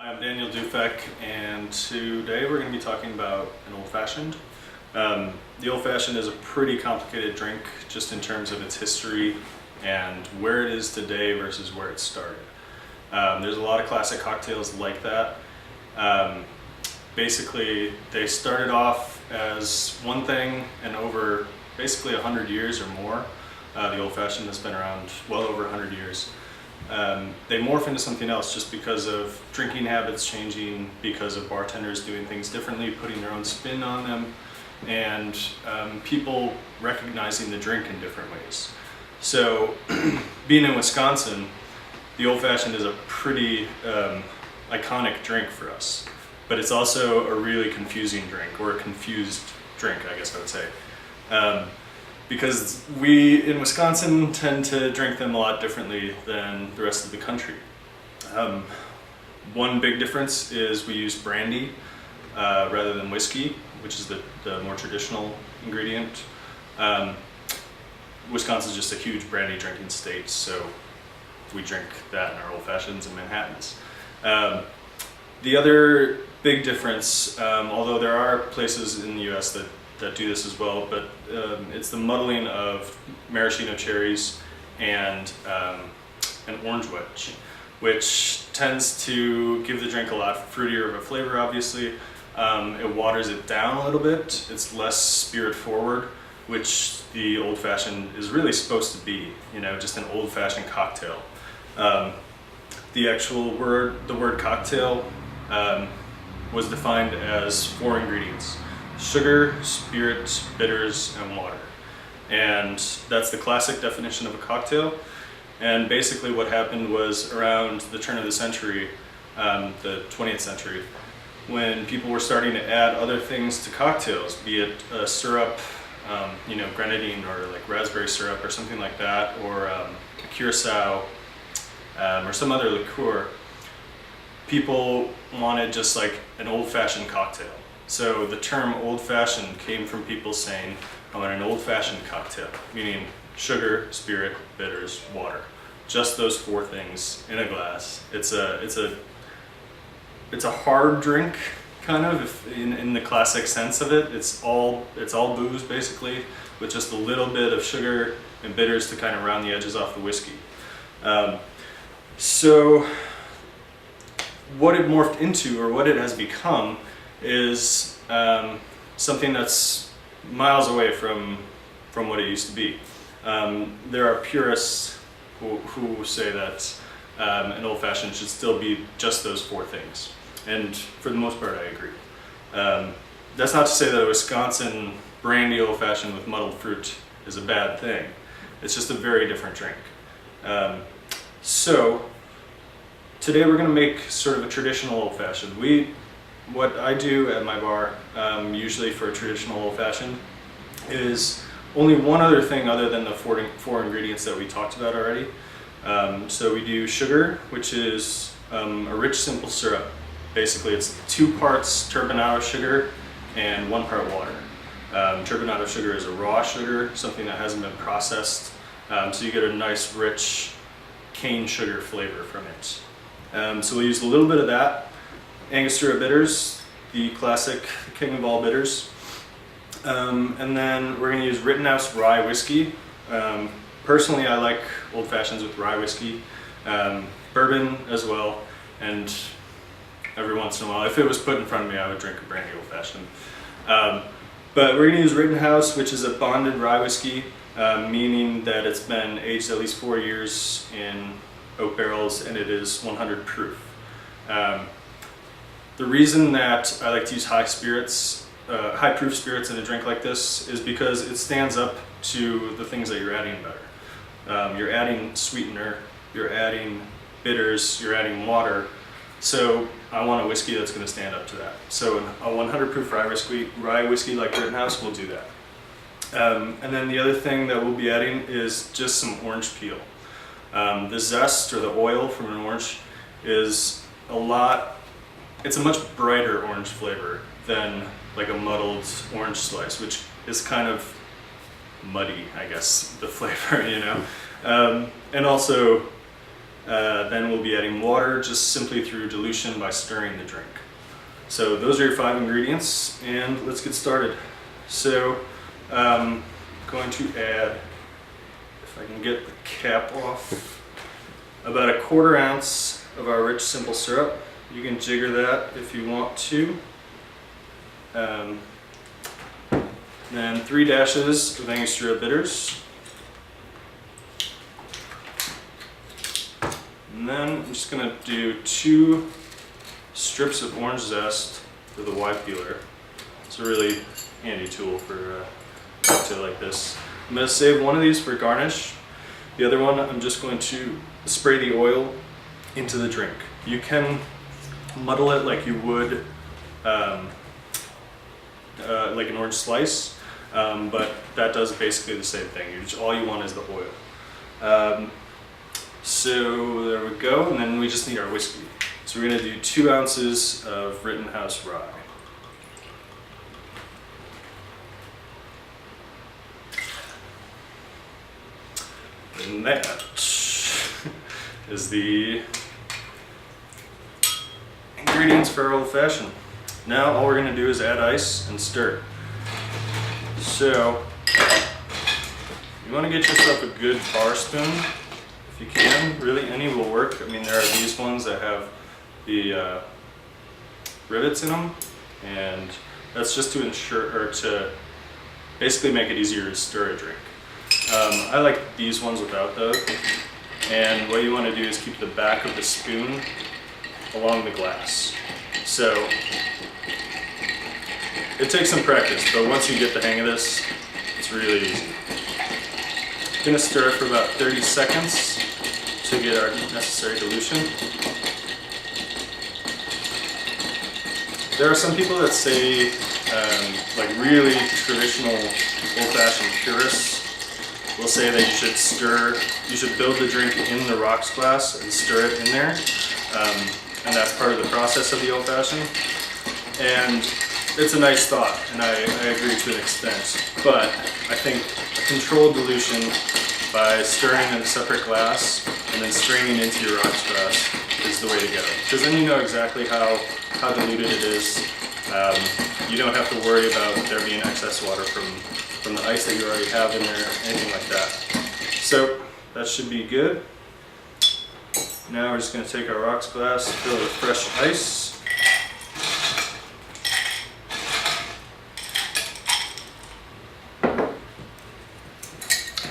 I'm Daniel Dufek, and today we're going to be talking about an old-fashioned. The old-fashioned is a pretty complicated drink just in terms of its history and where it is today versus where it started. There's a lot of classic cocktails like that. Basically, they started off as one thing, and over basically 100 years or more, the old-fashioned has been around well over 100 years. They morph into something else just because of drinking habits changing, because of bartenders doing things differently, putting their own spin on them, and people recognizing the drink in different ways. So, being in Wisconsin, the old-fashioned is a pretty iconic drink for us, but it's also a really confusing drink, or a confused drink, I guess I would say. Because we in Wisconsin tend to drink them a lot differently than the rest of the country. One big difference is we use brandy rather than whiskey, which is the more traditional ingredient. Wisconsin's just a huge brandy drinking state, so we drink that in our old fashions and Manhattans. The other big difference, although there are places in the US that do this as well, but it's the muddling of maraschino cherries and an orange wedge, which tends to give the drink a lot fruitier of a flavor, obviously. It waters it down a little bit. It's less spirit forward, which the old-fashioned is really supposed to be, just an old-fashioned cocktail. The actual word, the word cocktail, was defined as 4 ingredients: sugar, spirit, bitters, and water. And that's the classic definition of a cocktail. And basically what happened was around the turn of the century, the 20th century, when people were starting to add other things to cocktails, be it a syrup, grenadine or like raspberry syrup or something like that, or a curacao, or some other liqueur, people wanted just like an old-fashioned cocktail. So the term old-fashioned came from people saying, I want an old-fashioned cocktail, meaning sugar, spirit, bitters, water. Just those 4 things in a glass. It's a hard drink, kind of, in the classic sense of it. It's all booze basically, with just a little bit of sugar and bitters to kind of round the edges off the whiskey. So what it morphed into, or what it has become, is something that's miles away from what it used to be. There are purists who say that an old-fashioned should still be just those 4 things, and for the most part I agree. That's not to say that a Wisconsin brandy old-fashioned with muddled fruit is a bad thing. It's just a very different drink. So today we're going to make sort of a traditional old-fashioned. What I do at my bar, usually for a traditional old-fashioned, is only one other thing other than the 4 ingredients that we talked about already. So we do sugar, which is a rich, simple syrup. Basically, it's 2 parts turbinado sugar and 1 part water. Turbinado sugar is a raw sugar, something that hasn't been processed, so you get a nice, rich cane sugar flavor from it. So we use a little bit of that. Angostura bitters, the classic king of all bitters. And then we're going to use Rittenhouse rye whiskey. Personally, I like old fashions with rye whiskey, bourbon as well, and every once in a while, if it was put in front of me, I would drink a brandy old fashioned. But we're going to use Rittenhouse, which is a bonded rye whiskey, meaning that it's been aged at least 4 years in oak barrels, and it is 100 proof. The reason that I like to use high proof spirits in a drink like this is because it stands up to the things that you're adding better. You're adding sweetener, you're adding bitters, you're adding water, so I want a whiskey that's going to stand up to that. So a 100 proof rye whiskey like Rittenhouse will do that. And then the other thing that we'll be adding is just some orange peel. The zest, or the oil from an orange, is it's a much brighter orange flavor than like a muddled orange slice, which is kind of muddy, I guess, the flavor, And also Then we'll be adding water just simply through dilution by stirring the drink. So those are your 5 ingredients, and let's get started. So I'm going to add, if I can get the cap off, about 1/4 ounce of our rich simple syrup. You can jigger that if you want to. Then 3 dashes of Angostura bitters. And then I'm just going to do 2 strips of orange zest with a Y peeler. It's a really handy tool for a cocktail like this. I'm going to save one of these for garnish. The other one, I'm just going to spray the oil into the drink. You can muddle it like you would like an orange slice, but that does basically the same thing. All you want is the oil. So there we go, and then we just need our whiskey. So we're going to do 2 ounces of Rittenhouse rye. And that is the ingredients for our old fashioned. Now all we're going to do is add ice and stir. So you want to get yourself a good bar spoon if you can. Really, any will work. I mean, there are these ones that have the rivets in them, and that's just to ensure, or to basically make it easier to stir a drink. I like these ones without those, and what you want to do is keep the back of the spoon along the glass. So it takes some practice, but once you get the hang of this, it's really easy. I'm going to stir it for about 30 seconds to get our necessary dilution. There are some people that say, like really traditional old-fashioned purists will say that you should build the drink in the rocks glass and stir it in there. And that's part of the process of the old-fashioned. And it's a nice thought, and I agree to an extent. But I think a controlled dilution by stirring in a separate glass and then straining into your rocks glass is the way to go. Because then you know exactly how diluted it is. You don't have to worry about there being excess water from the ice that you already have in there, anything like that. So that should be good. Now we're just going to take our rocks glass, fill it with fresh ice.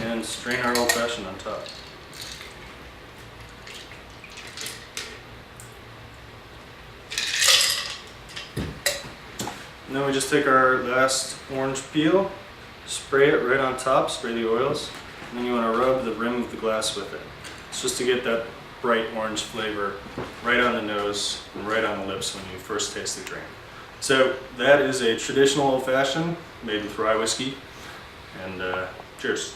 And strain our old fashioned on top. And then we just take our last orange peel, spray it right on top, spray the oils, and then you want to rub the rim of the glass with it. It's just to get that bright orange flavor right on the nose and right on the lips when you first taste the drink. So that is a traditional old fashioned made with rye whiskey, and cheers.